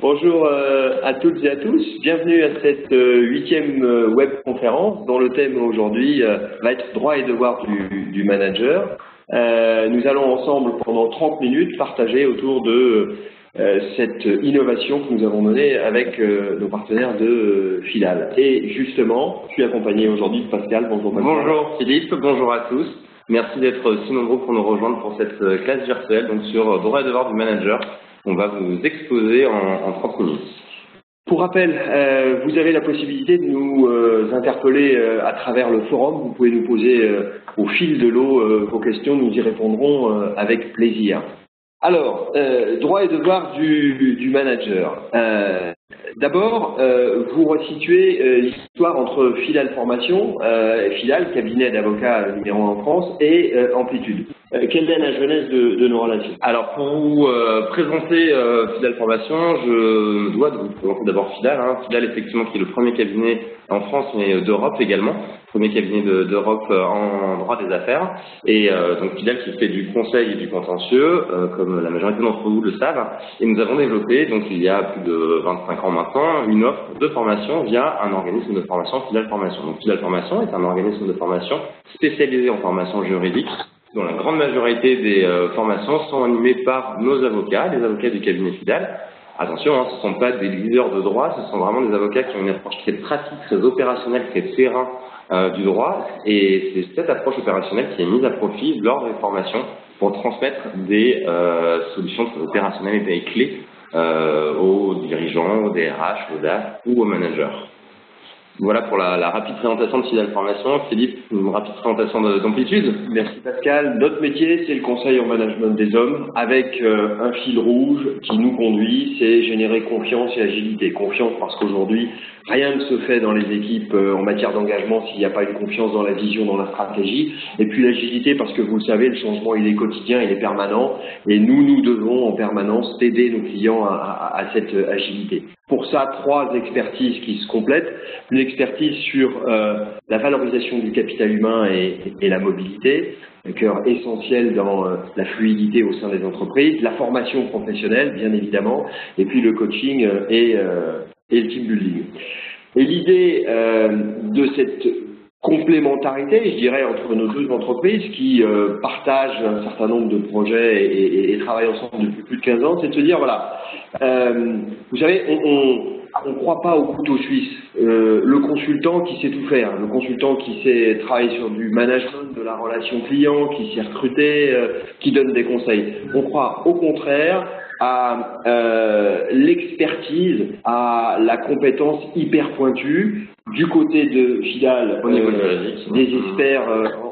Bonjour à toutes et à tous, bienvenue à cette huitième webconférence dont le thème aujourd'hui va être droit et devoir du manager. Nous allons ensemble pendant 30 minutes partager autour de cette innovation que nous avons menée avec nos partenaires de Fidal. Et justement, je suis accompagné aujourd'hui de Pascal. Bonjour Pascal. Bonjour Philippe, bonjour à tous. Merci d'être si nombreux pour nous rejoindre pour cette classe virtuelle donc sur droit et devoir du manager. On va vous exposer en 30 minutes. Pour rappel, vous avez la possibilité de nous interpeller à travers le forum. Vous pouvez nous poser au fil de l'eau vos questions, nous y répondrons avec plaisir. Alors, droit et devoir du manager. D'abord, vous resituez l'histoire entre Fidal Formation, Fidal, cabinet d'avocats numéro 1 en France, et Amplitude. Quelle est la jeunesse de nos relations? Alors, pour vous présenter Fidal Formation, je dois vous présenter d'abord Fidal. Fidal, effectivement, qui est le premier cabinet en France, mais d'Europe également. Premier cabinet d'Europe en droit des affaires. Et donc Fidal qui fait du conseil et du contentieux, comme la majorité d'entre vous le savent. Et nous avons développé, donc il y a plus de 25 ans maintenant, une offre de formation via un organisme de formation, Fidal Formation. Donc Fidal Formation est un organisme de formation spécialisé en formation juridique, dont la grande majorité des formations sont animées par nos avocats, les avocats du cabinet Fidal. Attention, ce ne sont pas des leaders de droit, ce sont vraiment des avocats qui ont une approche très pratique, très opérationnelle, très terrain du droit. Et c'est cette approche opérationnelle qui est mise à profit lors des formations pour transmettre des solutions très opérationnelles et des clés aux dirigeants, aux DRH, aux DAF ou aux managers. Voilà pour la rapide présentation de Fidal Formation. Philippe, une rapide présentation d'Amplitude. Merci Pascal. Notre métier, c'est le conseil en management des hommes avec un fil rouge qui nous conduit, c'est générer confiance et agilité. Confiance parce qu'aujourd'hui, rien ne se fait dans les équipes en matière d'engagement s'il n'y a pas une confiance dans la vision, dans la stratégie. Et puis l'agilité parce que vous le savez, le changement, il est quotidien, il est permanent. Et nous devons en permanence aider nos clients à cette agilité. Pour ça, 3 expertises qui se complètent. Une expertise sur la valorisation du capital humain et la mobilité, un cœur essentiel dans la fluidité au sein des entreprises, la formation professionnelle, bien évidemment, et puis le coaching et le team building. Et l'idée de cette complémentarité, je dirais, entre nos deux entreprises qui partagent un certain nombre de projets et travaillent ensemble depuis plus de 15 ans, c'est de se dire, voilà, vous savez, on ne croit pas au couteau suisse. Le consultant qui sait tout faire, le consultant qui sait travailler sur du management, de la relation client, qui sait recruter, qui donne des conseils. On croit au contraire à l'expertise, à la compétence hyper pointue. Du côté de Fidal, des experts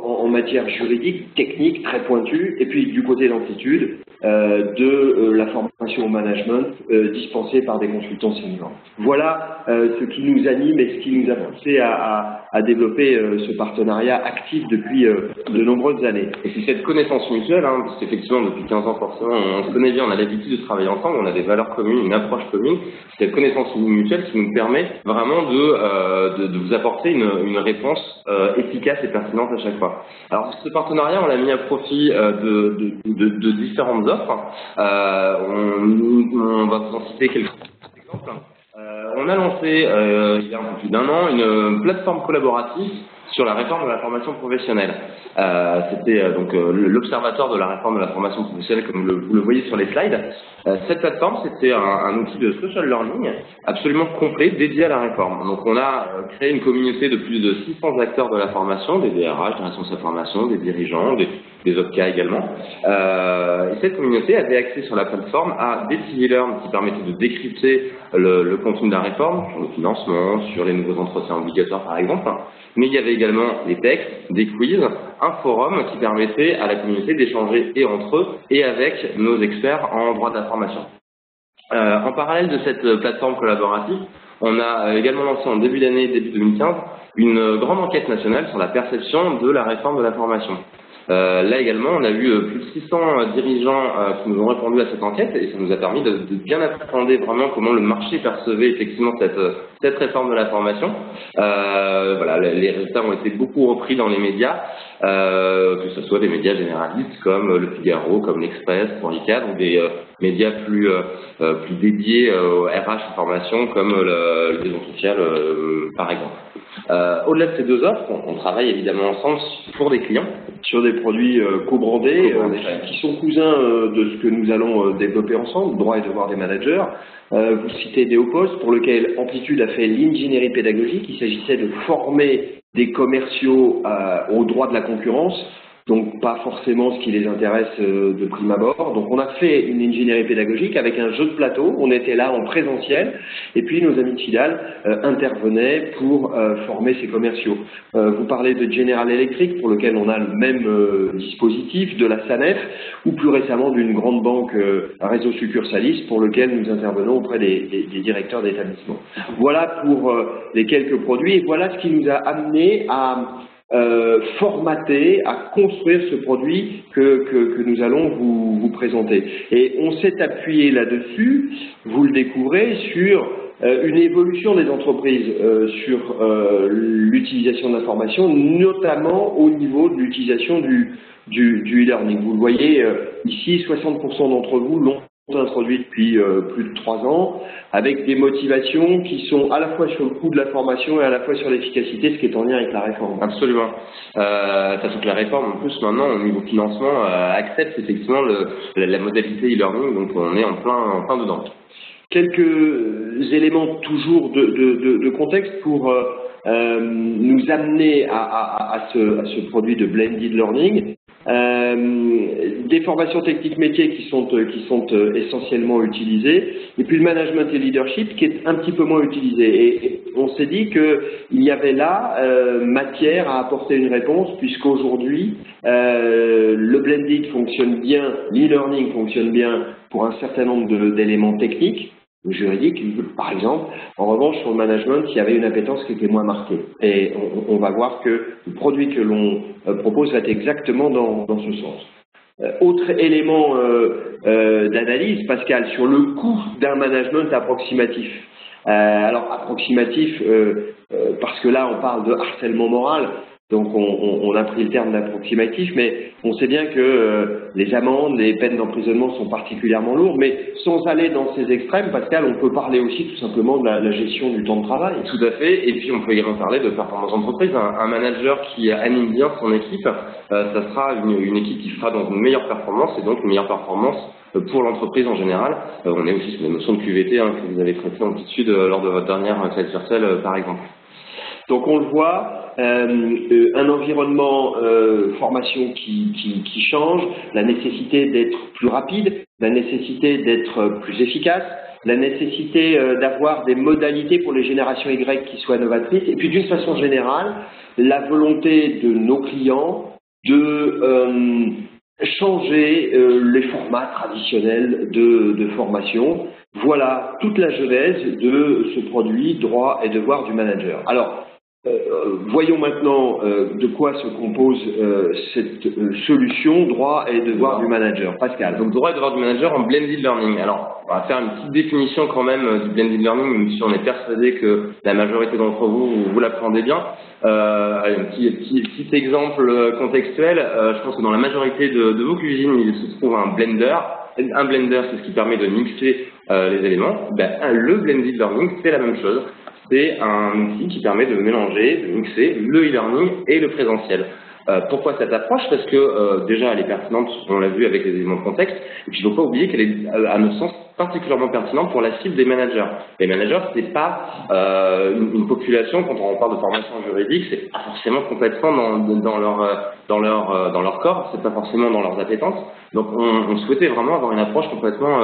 en matière juridique, technique, très pointus, et puis du côté d'Amplitude, de la formation au management dispensée par des consultants seniors. Voilà ce qui nous anime et ce qui nous a poussé à développer ce partenariat actif depuis de nombreuses années. Et c'est cette connaissance mutuelle, parce qu'effectivement depuis 15 ans forcément on se connaît bien, on a l'habitude de travailler ensemble, on a des valeurs communes, une approche commune, c'est cette connaissance mutuelle qui nous permet vraiment de vous apporter une réponse efficace et pertinente à chaque fois. Alors ce partenariat, on l'a mis à profit de différentes offres. On va vous en citer quelques exemples. On a lancé il y a un peu plus d'1 an une plateforme collaborative sur la réforme de la formation professionnelle. C'était donc l'observatoire de la réforme de la formation professionnelle, comme vous le voyez sur les slides. Cette plateforme, c'était un outil de social learning absolument complet dédié à la réforme. Donc on a créé une communauté de plus de 600 acteurs de la formation, des DRH, des responsables formation, des dirigeants, des OPCA également. Et cette communauté avait accès sur la plateforme à des TV-learn qui permettaient de décrypter le contenu de la réforme, sur le financement, sur les nouveaux entretiens obligatoires par exemple. Mais il y avait également des textes, des quiz, un forum qui permettait à la communauté d'échanger et entre eux et avec nos experts en droit de la formation. En parallèle de cette plateforme collaborative, on a également lancé en début d'année, début 2015, une grande enquête nationale sur la perception de la réforme de la formation. Là également, on a eu plus de 600 dirigeants qui nous ont répondu à cette enquête et ça nous a permis de bien appréhender vraiment comment le marché percevait effectivement cette réforme de la formation. Voilà, les résultats ont été beaucoup repris dans les médias, que ce soit des médias généralistes comme Le Figaro, comme l'Express pour les cadres, ou des médias plus dédiés au RH formation comme le Liaison sociale par exemple. Au-delà de ces deux offres, on travaille évidemment ensemble pour des clients. Sur des produits co-brandés qui sont cousins de ce que nous allons développer ensemble, droit et devoir des managers. Vous citez Neopost, pour lequel Amplitude a fait l'ingénierie pédagogique. Il s'agissait de former des commerciaux au droit de la concurrence, donc pas forcément ce qui les intéresse de prime abord. Donc on a fait une ingénierie pédagogique avec un jeu de plateau, on était là en présentiel, et puis nos amis de Fidal intervenaient pour former ces commerciaux. Vous parlez de General Electric, pour lequel on a le même dispositif, de la SANEF, ou plus récemment d'une grande banque réseau succursaliste, pour lequel nous intervenons auprès des directeurs d'établissement. Voilà pour les quelques produits, et voilà ce qui nous a amené à formater, à construire ce produit que nous allons vous présenter. Et on s'est appuyé là-dessus, vous le découvrez, sur une évolution des entreprises sur l'utilisation de l'information, notamment au niveau de l'utilisation du e-learning. Vous le voyez ici, 60% d'entre vous l'ont introduit depuis plus de 3 ans, avec des motivations qui sont à la fois sur le coût de la formation et à la fois sur l'efficacité, ce qui est en lien avec la réforme. Absolument. Sachant que la réforme, en plus, maintenant, au niveau financement, accepte effectivement la modalité e-learning, donc on est en plein dedans. Quelques éléments toujours de contexte pour nous amener à ce produit de blended learning. Des formations techniques métiers qui sont essentiellement utilisées, et puis le management et leadership qui est un petit peu moins utilisé. Et on s'est dit qu'il y avait là matière à apporter une réponse, puisqu'aujourd'hui le blended fonctionne bien, l'e-learning fonctionne bien pour un certain nombre d'éléments techniques, juridiques, par exemple. En revanche, sur le management, il y avait une appétence qui était moins marquée. Et on va voir que le produit que l'on propose va être exactement dans ce sens. Autre élément d'analyse, Pascal, sur le coût d'un management approximatif. Alors, approximatif, parce que là, on parle de harcèlement moral. Donc on a pris le terme d'approximatif, mais on sait bien que les amendes, les peines d'emprisonnement sont particulièrement lourdes, mais sans aller dans ces extrêmes, Pascal, on peut parler aussi tout simplement de la gestion du temps de travail. Tout à fait, et puis on peut également parler de performance d'entreprise. Un manager qui anime bien son équipe, ça sera une équipe qui sera dans une meilleure performance, et donc une meilleure performance pour l'entreprise en général. On est aussi sur la notion de QVT que vous avez traité en Amplitude lors de votre dernière classe virtuelle, par exemple. Donc on le voit, un environnement formation qui change, la nécessité d'être plus rapide, la nécessité d'être plus efficace, la nécessité d'avoir des modalités pour les générations Y qui soient novatrices, et puis d'une façon générale, la volonté de nos clients de changer les formats traditionnels de formation. Voilà toute la genèse de ce produit droit et devoir du manager. Alors, voyons maintenant de quoi se compose cette solution droit et devoir du manager. Pascal. Donc droit et devoir du manager en blended learning. Alors on va faire une petite définition quand même du blended learning, même si on est persuadé que la majorité d'entre vous l'appréhendez bien. Un petit exemple contextuel. Je pense que dans la majorité de vos cuisines, il se trouve un blender. Un blender, c'est ce qui permet de mixer les éléments. Le blended learning, c'est la même chose. C'est un outil qui permet de mélanger, de mixer le e-learning et le présentiel. Pourquoi cette approche? Parce que déjà elle est pertinente, on l'a vu avec les éléments de contexte, et puis il ne faut pas oublier qu'elle est à notre sens particulièrement pertinente pour la cible des managers. Les managers, c'est pas une population, quand on parle de formation juridique, c'est pas forcément complètement dans leur corps, c'est pas forcément dans leurs appétences. Donc on souhaitait vraiment avoir une approche complètement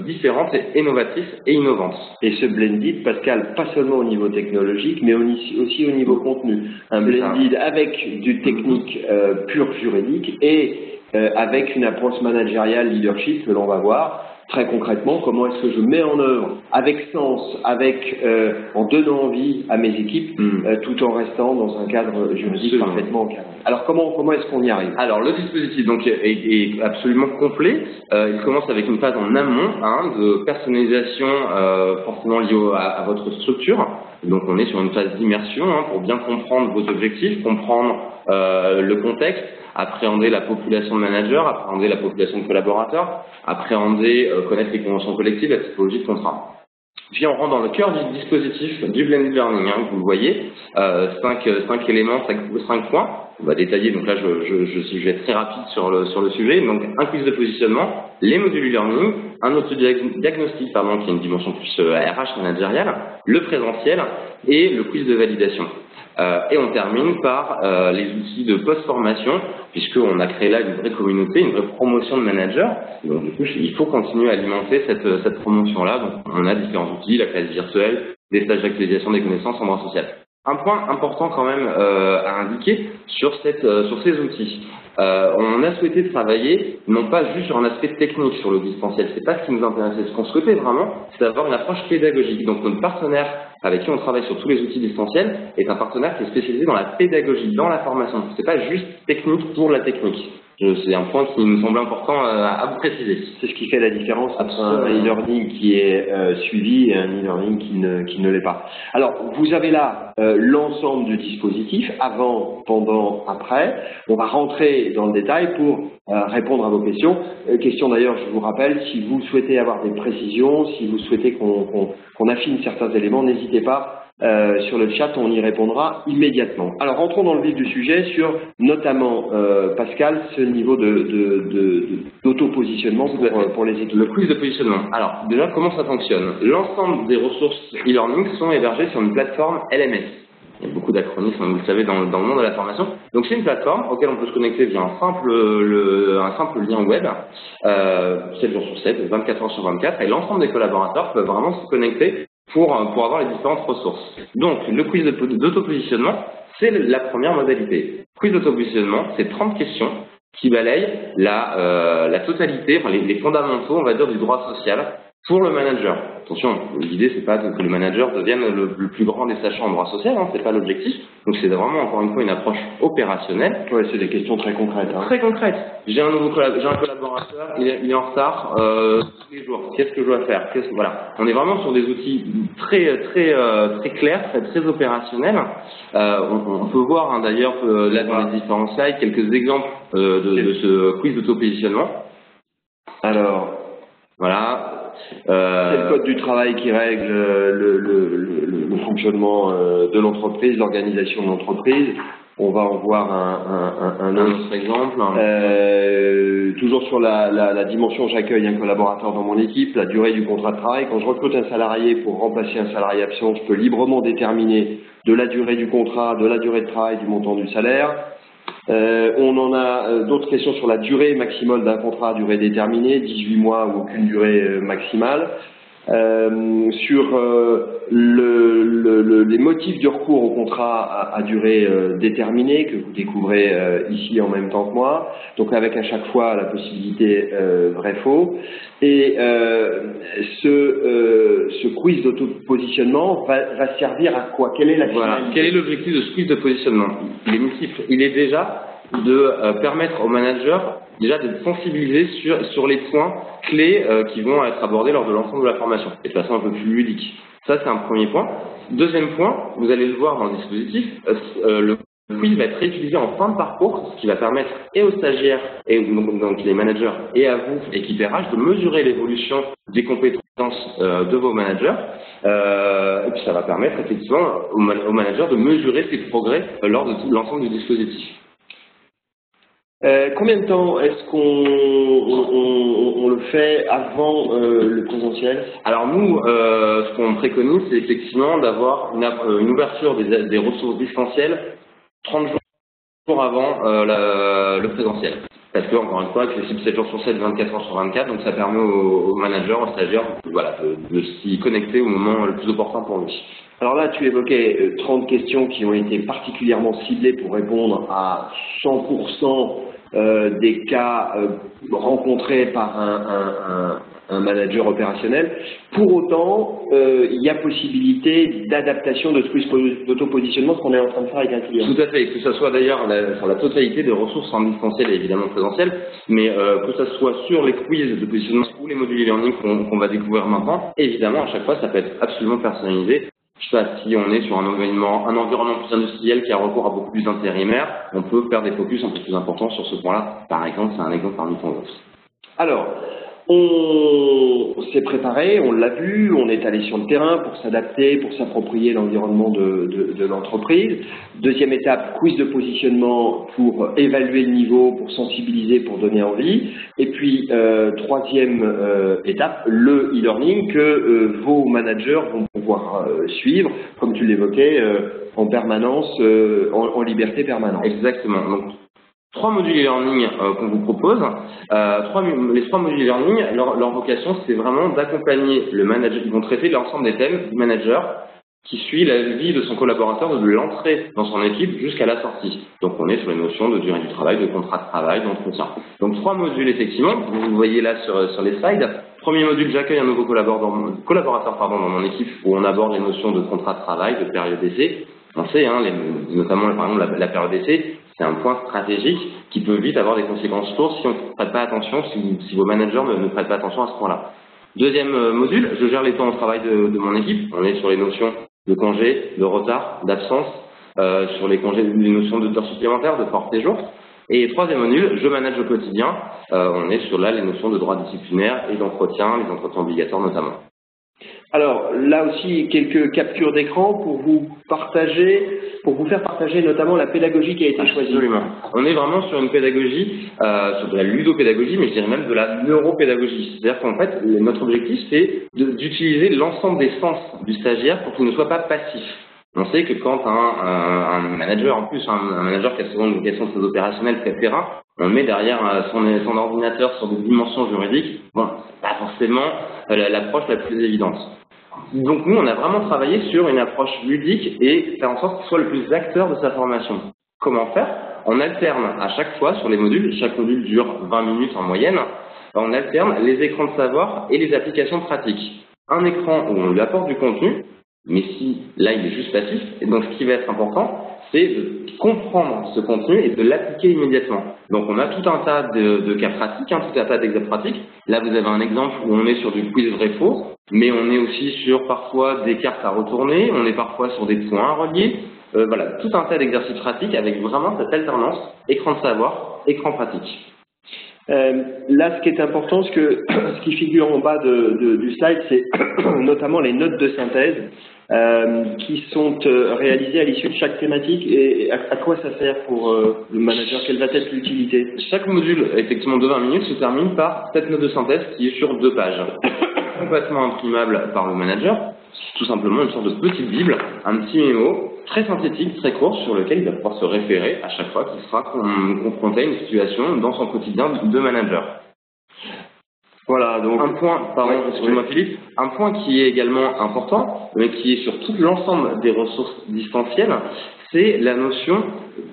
différente et innovatrice et innovante. Et ce blended, Pascal, pas seulement au niveau technologique, mais aussi au niveau contenu. Un blended avec du technique pur juridique et avec une approche managériale leadership que l'on va voir. très concrètement, comment est-ce que je mets en œuvre avec sens, en donnant envie à mes équipes, tout en restant dans un cadre juridique parfaitement encadré. Alors comment est-ce qu'on y arrive? Alors le dispositif donc est absolument complet. Il commence avec une phase en amont de personnalisation forcément liée à votre structure. Donc on est sur une phase d'immersion pour bien comprendre vos objectifs, comprendre le contexte, appréhender la population de managers, appréhender la population de collaborateurs, appréhender, connaître les conventions collectives, la typologie de contrat. Puis on rentre dans le cœur du dispositif du blended learning, vous le voyez, 5 éléments, 5 points. On va détailler, donc là je vais être très rapide sur le sujet. Donc un quiz de positionnement, les modules e-learning, un autodiagnostic, qui est une dimension plus RH managériale, le présentiel et le quiz de validation. Et on termine par les outils de post-formation, puisqu'on a créé là une vraie communauté, une vraie promotion de managers. Donc du coup, il faut continuer à alimenter cette promotion-là. Donc on a différents outils, la classe virtuelle, des stages d'actualisation des connaissances en droit social. Un point important quand même à indiquer sur ces outils. On a souhaité travailler non pas juste sur un aspect technique sur le distanciel, c'est pas ce qui nous intéressait. Ce qu'on souhaitait vraiment, c'est d'avoir une approche pédagogique. Donc notre partenaire avec qui on travaille sur tous les outils distanciels est un partenaire qui est spécialisé dans la pédagogie, dans la formation. C'est pas juste technique pour la technique. C'est un point qui nous semble important à vous préciser. C'est ce qui fait la différence entre un e-learning qui est suivi et un e-learning qui ne l'est pas. Alors, vous avez là l'ensemble du dispositif, avant, pendant, après. On va rentrer dans le détail pour répondre à vos questions. Questions d'ailleurs, je vous rappelle, si vous souhaitez avoir des précisions, si vous souhaitez qu'on affine certains éléments, n'hésitez pas. Sur le chat, on y répondra immédiatement. Alors, rentrons dans le vif du sujet sur notamment, Pascal, ce niveau d'auto-positionnement pour les équipes. Le quiz de positionnement. Alors, déjà, comment ça fonctionne? L'ensemble des ressources e-learning sont hébergées sur une plateforme LMS. Il y a beaucoup d'acronymes, vous le savez, dans le monde de la formation. Donc, c'est une plateforme auquel on peut se connecter via un simple lien web, 7 jours sur 7, 24 heures sur 24, et l'ensemble des collaborateurs peuvent vraiment se connecter pour avoir les différentes ressources. Donc, le quiz d'autopositionnement, c'est la première modalité. Quiz d'autopositionnement, c'est 30 questions qui balayent la totalité, enfin les fondamentaux, on va dire, du droit social pour le manager. Attention, l'idée, c'est pas que le manager devienne le plus grand des sachants en droit social, c'est pas l'objectif. Donc, c'est vraiment, encore une fois, une approche opérationnelle. Ouais, c'est des questions très concrètes. Très concrètes. J'ai un collaborateur, il est en retard tous les jours. Qu'est-ce que je dois faire? Voilà. On est vraiment sur des outils très clairs, très opérationnels. On peut voir d'ailleurs là dans les différents slides quelques exemples de ce quiz d'autopositionnement. Alors, voilà. C'est le code du travail qui règle le fonctionnement de l'entreprise, l'organisation de l'entreprise. On va en voir un autre exemple. Toujours sur la dimension j'accueille un collaborateur dans mon équipe, la durée du contrat de travail. Quand je recrute un salarié pour remplacer un salarié absent, je peux librement déterminer de la durée du contrat, de la durée de travail, du montant du salaire. On en a d'autres questions sur la durée maximale d'un contrat à durée déterminée, 18 mois ou aucune durée maximale. Sur les motifs de recours au contrat à durée déterminée que vous découvrez ici en même temps que moi, donc avec à chaque fois la possibilité vrai-faux. Et ce quiz d'autopositionnement va servir à quoi? Quelle est la finalité? Quel est l'objectif de ce quiz de positionnement? Il est multiple. Il est déjà de permettre aux managers déjà d'être sensibilisés sur les points clés qui vont être abordés lors de l'ensemble de la formation, et de façon un peu plus ludique. Ça, c'est un premier point. Deuxième point, vous allez le voir dans le dispositif, le quiz va être réutilisé en fin de parcours, ce qui va permettre et aux stagiaires, et donc les managers, et à vous, équipe RH, de mesurer l'évolution des compétences de vos managers. Et puis ça va permettre effectivement aux managers de mesurer ses progrès lors de tout l'ensemble du dispositif. Combien de temps est-ce qu'on le fait avant le présentiel? Alors nous, ce qu'on préconise, c'est effectivement d'avoir une ouverture des ressources distancielles 30 jours avant le présentiel. Parce que, encore une fois, accessible 7 jours sur 7, 24 heures sur 24, donc ça permet aux managers, aux stagiaires, de s'y connecter au moment le plus opportun pour lui. Alors là, tu évoquais 30 questions qui ont été particulièrement ciblées pour répondre à 100% des cas rencontrés par un manager opérationnel. Pour autant, il y a possibilité d'adaptation de ce quiz d'autopositionnement, ce qu'on est en train de faire avec un client. Tout à fait, que ce soit d'ailleurs sur la totalité des ressources en distanciel et évidemment présentiel, mais que ce soit sur les quiz de positionnement ou les modules e-learning qu'on va découvrir maintenant, évidemment à chaque fois ça peut être absolument personnalisé. Je sais pas, si on est sur un environnement plus industriel qui a recours à beaucoup plus d'intérimaires, on peut faire des focus un peu plus importants sur ce point-là. Par exemple, c'est un exemple parmi tant d'autres. Alors, on s'est préparé, on l'a vu, on est allé sur le terrain pour s'adapter, pour s'approprier l'environnement de l'entreprise. Deuxième étape, quiz de positionnement pour évaluer le niveau, pour sensibiliser, pour donner envie. Et puis, troisième étape, le e-learning que vos managers vont pouvoir suivre, comme tu l'évoquais, en permanence, en liberté permanente. Exactement. Donc, 3 modules e-learning qu'on vous propose. Les 3 modules e-learning, leur vocation, c'est vraiment d'accompagner le manager. Ils vont traiter l'ensemble des thèmes du manager qui suit la vie de son collaborateur de l'entrée dans son équipe jusqu'à la sortie. Donc, on est sur les notions de durée du travail, de contrat de travail, d'entretien. Donc, 3 modules, effectivement. Vous le voyez là sur les slides. Premier module, j'accueille un nouveau collaborateur dans mon équipe où on aborde les notions de contrat de travail, de période d'essai. On sait, notamment, par exemple, la période d'essai, c'est un point stratégique qui peut vite avoir des conséquences lourdes si on ne prête pas attention, si vos managers ne prêtent pas attention à ce point-là. Deuxième module, je gère les temps au travail de mon équipe. On est sur les notions de congé, de retard, d'absence, sur les congés, les notions d'heures supplémentaires, de forfait jour. Et troisième module, je manage au quotidien. On est sur là les notions de droit disciplinaire et d'entretien, les entretiens obligatoires notamment. Alors là aussi, quelques captures d'écran pour vous faire partager notamment la pédagogie qui a été choisie. Absolument. On est vraiment sur une pédagogie, sur de la ludopédagogie, mais je dirais même de la neuropédagogie. C'est-à-dire qu'en fait, notre objectif, c'est d'utiliser l'ensemble des sens du stagiaire pour qu'il ne soit pas passif. On sait que quand un manager, en plus, un manager qui a souvent une vocation très opérationnelle, etc., on met derrière son ordinateur sur des dimensions juridiques, bon, c'est pas forcément l'approche la plus évidente. Donc nous, on a vraiment travaillé sur une approche ludique et faire en sorte qu'il soit le plus acteur de sa formation. Comment faire? On alterne à chaque fois sur les modules, chaque module dure 20 minutes en moyenne, on alterne les écrans de savoir et les applications pratiques. Un écran où on lui apporte du contenu, mais si là il est juste passif, et donc ce qui va être important, c'est de comprendre ce contenu et de l'appliquer immédiatement. Donc on a tout un tas de cas pratiques, tout un tas d'exemples pratiques. Là vous avez un exemple où on est sur du quiz vrai-faux, mais on est aussi sur parfois des cartes à retourner, on est parfois sur des points à relier. Voilà, tout un tas d'exercices pratiques avec vraiment cette alternance, écran de savoir, écran pratique. Là, ce qui est important, ce qui figure en bas du slide, c'est notamment les notes de synthèse qui sont réalisées à l'issue de chaque thématique. Et à quoi ça sert pour le manager? Quelle va être l'utilité? Chaque module, effectivement, de 20 minutes se termine par cette note de synthèse qui est sur 2 pages. Complètement imprimable par le manager, tout simplement une sorte de petite bible, un petit mémo très synthétique, très court, sur lequel il va pouvoir se référer à chaque fois qu'il sera confronté à une situation dans son quotidien de manager. Voilà, donc un point, excuse-moi Philippe, un point qui est également important, mais qui est sur tout l'ensemble des ressources distancielles, c'est la notion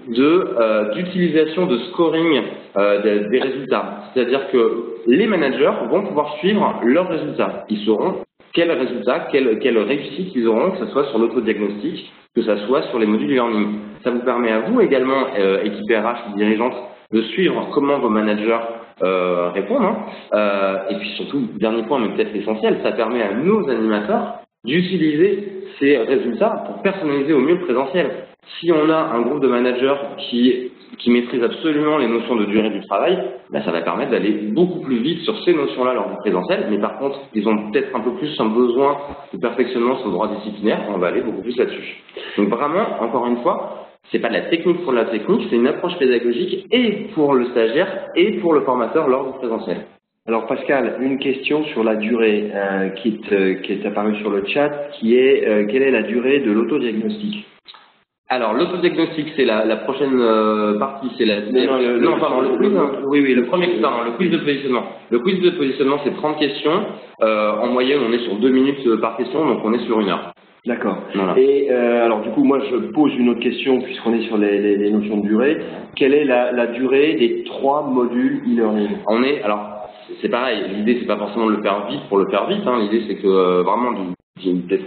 d'utilisation de scoring des résultats. C'est-à-dire que les managers vont pouvoir suivre leurs résultats. Ils sauront quels résultats, quelle réussite ils auront, que ce soit sur l'autodiagnostic, que ce soit sur les modules e-learning. Ça vous permet à vous également, équipe RH ou dirigeante, de suivre comment vos managers répondent. Et puis surtout, dernier point, mais peut-être essentiel, ça permet à nos animateurs d'utiliser ces résultats pour personnaliser au mieux le présentiel. Si on a un groupe de managers qui maîtrisent absolument les notions de durée du travail, ça va permettre d'aller beaucoup plus vite sur ces notions-là lors du présentiel, mais par contre, ils ont peut-être un peu plus un besoin de perfectionnement sur le droit disciplinaire, on va aller beaucoup plus là-dessus. Donc vraiment, encore une fois, c'est pas de la technique pour la technique, c'est une approche pédagogique et pour le stagiaire et pour le formateur lors du présentiel. Alors Pascal, une question sur la durée qui est apparue sur le chat, qui est quelle est la durée de l'autodiagnostic? Alors l'autodiagnostic, c'est la prochaine partie, c'est la... le quiz de positionnement. Le quiz de positionnement, c'est 30 questions. En moyenne, on est sur 2 minutes par question, donc on est sur 1 heure. D'accord. Voilà. Et alors du coup, moi je pose une autre question puisqu'on est sur les notions de durée. Quelle est la durée des 3 modules e-learning? Alors c'est pareil, l'idée c'est pas forcément de le faire vite pour le faire vite, hein. L'idée c'est que vraiment d'être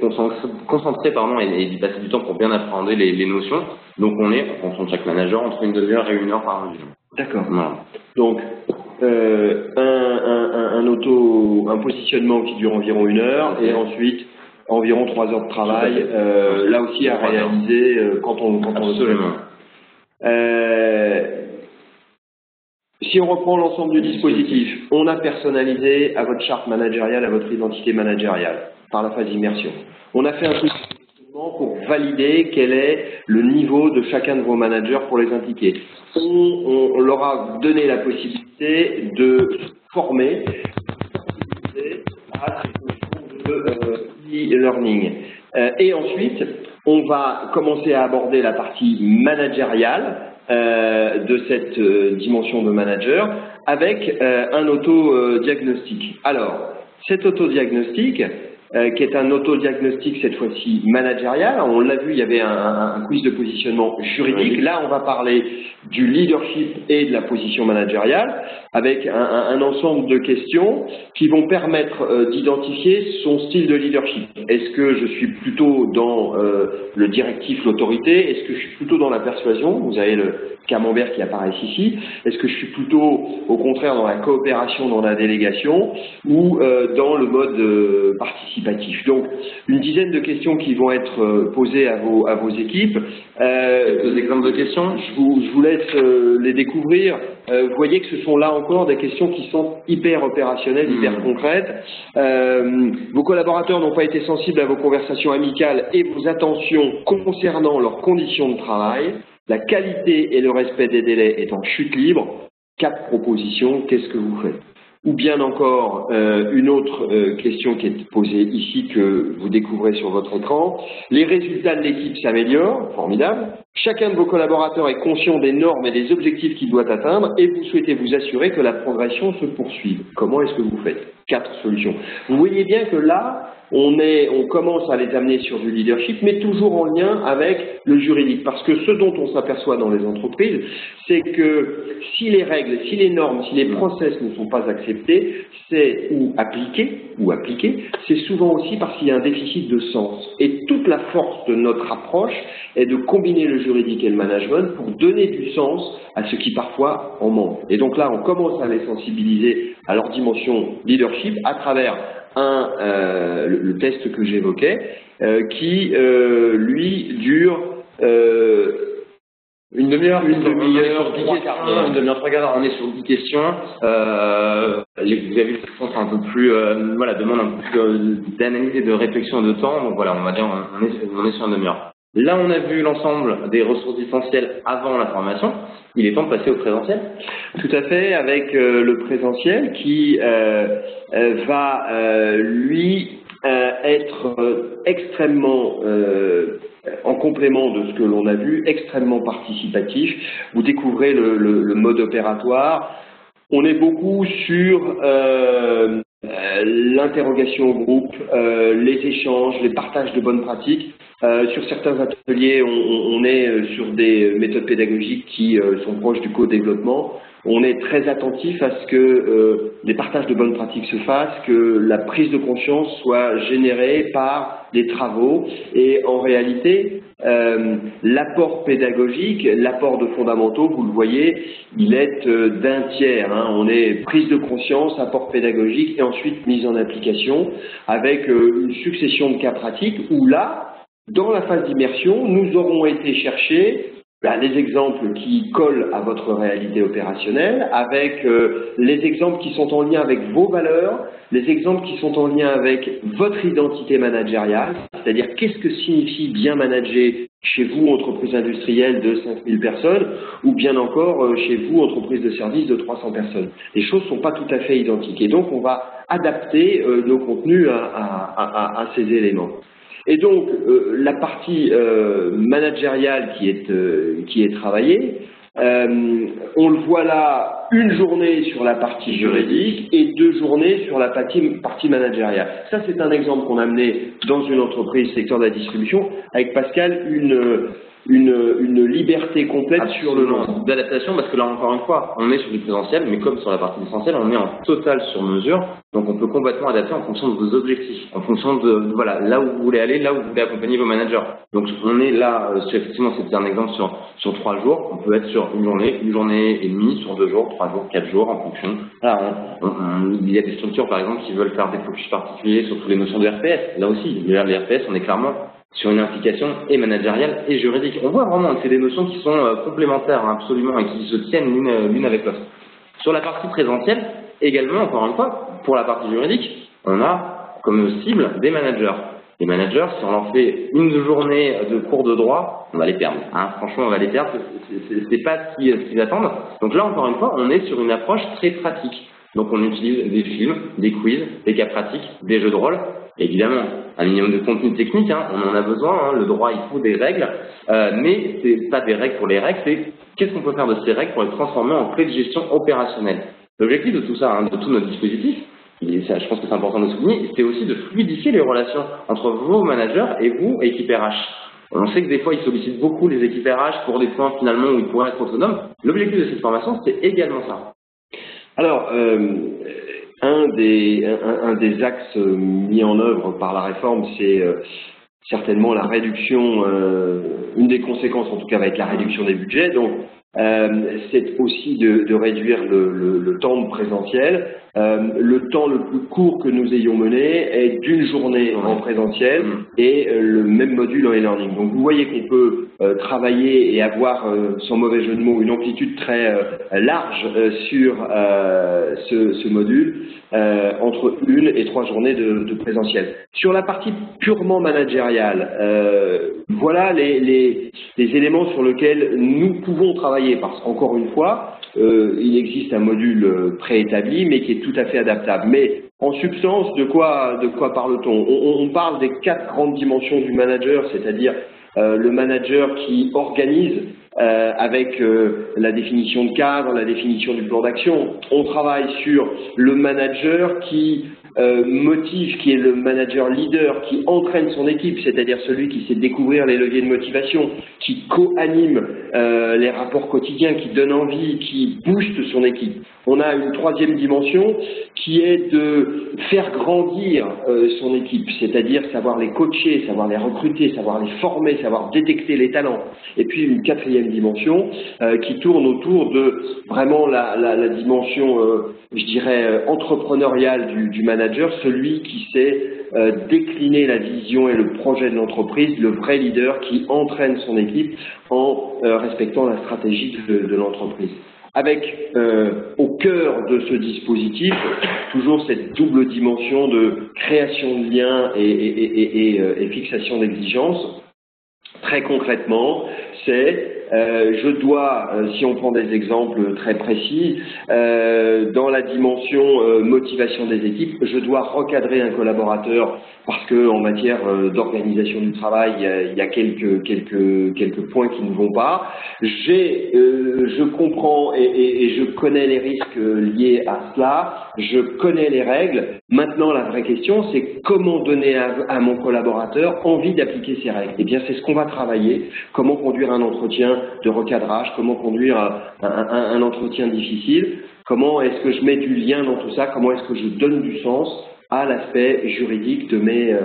concentré et d'y passer du temps pour bien appréhender les notions. Donc on est, en fonction de chaque manager, entre une demi-heure et 1 heure par module. D'accord. Voilà. Donc un positionnement qui dure environ 1 heure et ensuite environ 3 heures de travail, là aussi à réaliser quand on Absolument. le fait. Si on reprend l'ensemble du dispositif, on a personnalisé à votre charte managériale, à votre identité managériale, par la phase d'immersion. On a fait un truc pour valider quel est le niveau de chacun de vos managers pour les impliquer. On leur a donné la possibilité de se former à cette notion de e-learning. Et ensuite, on va commencer à aborder la partie managériale de cette dimension de manager avec un autodiagnostic. Alors, cet autodiagnostic, qui est un autodiagnostic cette fois-ci managérial. On l'a vu, il y avait un quiz de positionnement juridique. Là, on va parler du leadership et de la position managériale avec un ensemble de questions qui vont permettre d'identifier son style de leadership. Est-ce que je suis plutôt dans le directif, l'autorité? Est-ce que je suis plutôt dans la persuasion? Vous avez le camembert qui apparaît ici. Est-ce que je suis plutôt, au contraire, dans la coopération, dans la délégation ou dans le mode participatif? Donc, une dizaine de questions qui vont être posées à vos équipes. Quelques exemples de questions. Je vous laisse les découvrir. Vous voyez que ce sont là encore des questions qui sont hyper opérationnelles, hyper concrètes. Vos collaborateurs n'ont pas été sensibles à vos conversations amicales et vos attentions concernant leurs conditions de travail. La qualité et le respect des délais est en chute libre. 4 propositions, qu'est-ce que vous faites? Ou bien encore, une autre question qui est posée ici que vous découvrez sur votre écran. Les résultats de l'équipe s'améliorent, formidable. Chacun de vos collaborateurs est conscient des normes et des objectifs qu'il doit atteindre et vous souhaitez vous assurer que la progression se poursuive. Comment est-ce que vous faites? 4 solutions. Vous voyez bien que là, on commence à les amener sur du leadership, mais toujours en lien avec le juridique. Parce que ce dont on s'aperçoit dans les entreprises, c'est que si les règles, si les normes, si les process ne sont pas acceptés, c'est ou appliqués, c'est souvent aussi parce qu'il y a un déficit de sens. Et toute la force de notre approche est de combiner le juridique et le management pour donner du sens à ce qui parfois en manque. Et donc là, on commence à les sensibiliser à leur dimension leadership à travers le test que j'évoquais, qui lui dure une demi-heure, 3 quarts d'heure. Une demi-heure, 3 quarts d'heure. On est sur 10 questions. Vous avez vu que les questions sont un peu plus, demandent un peu plus d'analyse et de réflexion et de temps. Donc voilà, on va dire, on est sur une demi-heure. Là, on a vu l'ensemble des ressources essentielles avant la formation. Il est temps de passer au présentiel. Tout à fait, avec le présentiel qui va, lui, être extrêmement, en complément de ce que l'on a vu, extrêmement participatif. Vous découvrez le mode opératoire. On est beaucoup sur l'interrogation au groupe, les échanges, les partages de bonnes pratiques. Sur certains ateliers, on est sur des méthodes pédagogiques qui sont proches du co-développement. On est très attentif à ce que les partages de bonnes pratiques se fassent, que la prise de conscience soit générée par des travaux. Et en réalité, l'apport pédagogique, l'apport de fondamentaux, vous le voyez, il est d'un tiers. On est prise de conscience, apport pédagogique et ensuite mise en application avec une succession de cas pratiques où là, dans la phase d'immersion, nous aurons été chercher des exemples qui collent à votre réalité opérationnelle, avec les exemples qui sont en lien avec vos valeurs, les exemples qui sont en lien avec votre identité managériale, c'est-à-dire qu'est-ce que signifie bien manager chez vous, entreprise industrielle de 5000 personnes, ou bien encore chez vous, entreprise de service de 300 personnes. Les choses ne sont pas tout à fait identiques. Et donc, on va adapter nos contenus à ces éléments. Et donc, la partie managériale qui est travaillée, On le voit là, une journée sur la partie juridique et 2 journées sur la partie managériale. Ça, c'est un exemple qu'on a amené dans une entreprise secteur de la distribution avec Pascal, une liberté complète sur le long d'adaptation, parce que là encore une fois on est sur du présentiel, mais comme sur la partie essentielle on est en total sur mesure, donc on peut complètement adapter en fonction de vos objectifs, en fonction de voilà là où vous voulez aller, là où vous voulez accompagner vos managers. Donc on est là, effectivement c'était un exemple sur 3 jours, on peut être sur une journée et demie, sur 2 jours, 3 jours, 4 jours en fonction. Voilà, il y a des structures par exemple qui veulent faire des focus particuliers sur toutes les notions de RPS. Là aussi, les RPS, on est clairement sur une implication et managériale et juridique. On voit vraiment que c'est des notions qui sont complémentaires, hein, absolument, et qui se tiennent l'une avec l'autre. Sur la partie présentielle, également, encore une fois, pour la partie juridique, on a comme cible des managers. Les managers, si on leur fait une journée de cours de droit, on va les perdre. Hein. Franchement, on va les perdre, c'est pas ce qu'ils attendent. Donc là, encore une fois, on est sur une approche très pratique. Donc on utilise des films, des quiz, des cas pratiques, des jeux de rôle. Évidemment, un minimum de contenu technique, hein, on en a besoin, hein, le droit il faut des règles, mais c'est pas des règles pour les règles, c'est qu'est-ce qu'on peut faire de ces règles pour les transformer en clés de gestion opérationnelle. L'objectif de tout ça, hein, de tout notre dispositif, et ça, je pense que c'est important de souligner, c'est aussi de fluidifier les relations entre vos managers et vous, équipe RH. On sait que des fois, ils sollicitent beaucoup les équipes RH pour des points finalement où ils pourraient être autonomes. L'objectif de cette formation, c'est également ça. Alors, un des axes mis en œuvre par la réforme, c'est certainement la réduction, une des conséquences en tout cas va être la réduction des budgets, donc c'est aussi de réduire le temps de présentiel. Le temps le plus court que nous ayons mené est d'une journée en présentiel et le même module en e-learning. Donc vous voyez qu'on peut travailler et avoir, sans mauvais jeu de mots, une amplitude très large sur ce module entre 1 et 3 journées de présentiel. Sur la partie purement managériale, voilà les éléments sur lesquels nous pouvons travailler parce qu'encore une fois, il existe un module préétabli mais qui est tout à fait adaptable. Mais en substance, de quoi parle-t-on ? On parle des 4 grandes dimensions du manager, c'est-à-dire le manager qui organise avec la définition de cadre, la définition du plan d'action. On travaille sur le manager qui motive, qui est le manager leader, qui entraîne son équipe, c'est-à-dire celui qui sait découvrir les leviers de motivation, qui co-anime les rapports quotidiens, qui donne envie, qui booste son équipe. On a une 3e dimension qui est de faire grandir son équipe, c'est-à-dire savoir les coacher, savoir les recruter, savoir les former, savoir détecter les talents. Et puis une 4e dimension qui tourne autour de vraiment la dimension, je dirais, entrepreneuriale du manager, celui qui sait décliner la vision et le projet de l'entreprise, le vrai leader qui entraîne son équipe en respectant la stratégie de l'entreprise. Avec au cœur de ce dispositif toujours cette double dimension de création de liens et fixation d'exigences. Très concrètement, c'est je dois, si on prend des exemples très précis, dans la dimension motivation des équipes, je dois recadrer un collaborateur parce que en matière d'organisation du travail, il y a quelques points qui ne vont pas. Je comprends et je connais les risques liés à cela, je connais les règles. Maintenant, la vraie question, c'est comment donner à mon collaborateur envie d'appliquer ces règles. Eh bien, c'est ce qu'on va travailler. Comment conduire un entretien de recadrage, comment conduire un entretien difficile, comment est-ce que je mets du lien dans tout ça, comment est-ce que je donne du sens à l'aspect juridique de mes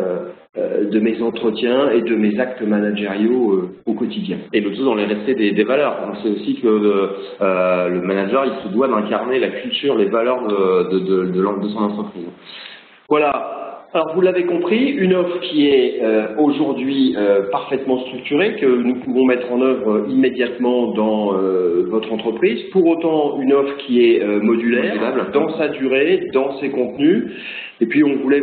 entretiens et de mes actes managériaux au quotidien. Et le tout dans les respects des valeurs. On sait aussi que le manager, il se doit d'incarner la culture, les valeurs de son entreprise. Voilà. Alors vous l'avez compris, une offre qui est aujourd'hui parfaitement structurée, que nous pouvons mettre en œuvre immédiatement dans votre entreprise. Pour autant, une offre qui est modulaire, dans sa durée, dans ses contenus. Et puis on voulait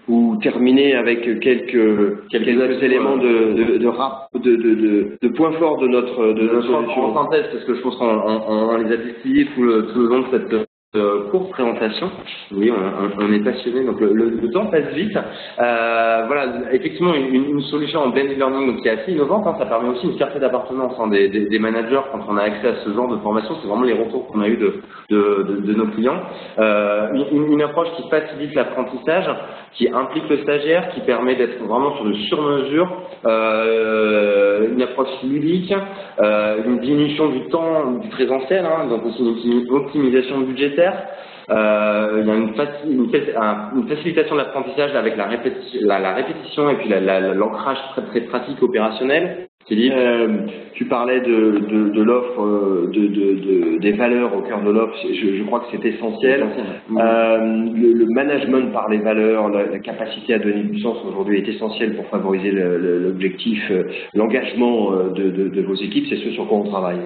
vous terminer avec quelques éléments de points forts de notre solution. En synthèse, parce que je pense qu'on les a distillés tout le long de courte présentation. Oui, on est passionné, donc le temps passe vite. Voilà, effectivement, une solution en blended learning donc, qui est assez innovante, hein, ça permet aussi une fierté d'appartenance des managers quand on a accès à ce genre de formation. C'est vraiment les retours qu'on a eu de nos clients. Une approche qui facilite l'apprentissage, qui implique le stagiaire, qui permet d'être vraiment sur le sur-mesure, une approche ludique, une diminution du temps du présentiel, hein, donc aussi une optimisation budgétaire. Il y a une facilitation de l'apprentissage avec la répétition et puis l'ancrage très pratique opérationnel. Tu parlais de l'offre, des valeurs au cœur de l'offre. Je crois que c'est essentiel. Le management par les valeurs, la capacité à donner du sens aujourd'hui est essentielle pour favoriser l'objectif, l'engagement de vos équipes. C'est ce sur quoi on travaille.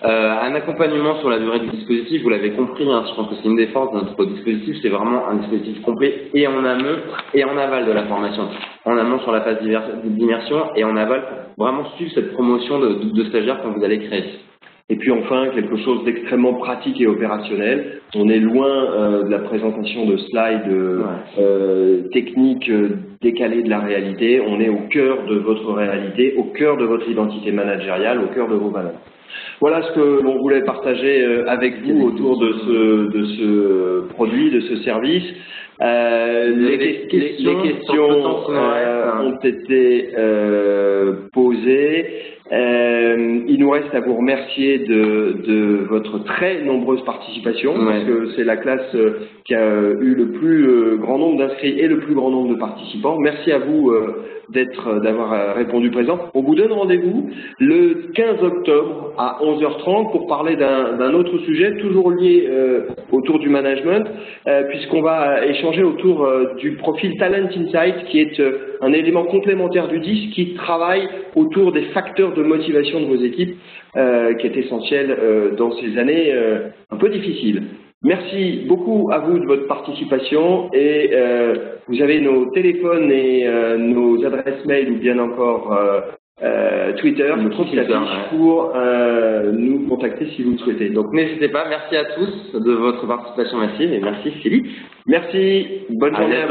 Un accompagnement sur la durée du dispositif, vous l'avez compris, hein, je pense que c'est une des forces de notre dispositif, c'est vraiment un dispositif complet et en amont et en aval de la formation. En amont sur la phase d'immersion et en aval pour vraiment suivre cette promotion de stagiaires que vous allez créer. Et puis enfin, quelque chose d'extrêmement pratique et opérationnel. On est loin de la présentation de slides techniques décalées de la réalité. On est au cœur de votre réalité, au cœur de votre identité managériale, au cœur de vos valeurs. Voilà ce que l'on voulait partager avec vous autour de ce produit, de ce service. Les questions ont été posées. Il nous reste à vous remercier de votre très nombreuse participation, parce que c'est la classe qui a eu le plus grand nombre d'inscrits et le plus grand nombre de participants. Merci à vous d'avoir répondu présent. On vous donne rendez-vous le 15 octobre à 11h30 pour parler d'un autre sujet, toujours lié autour du management, puisqu'on va échanger autour du profil Talent Insight, qui est un élément complémentaire du DISC qui travaille autour des facteurs de motivation de vos équipes, qui est essentiel dans ces années un peu difficiles. Merci beaucoup à vous de votre participation et vous avez nos téléphones et nos adresses mail ou bien encore Twitter qui s'affichent pour nous contacter si vous le souhaitez. Donc n'hésitez pas, merci à tous de votre participation massive et merci Philippe. Merci, bonne journée à vous.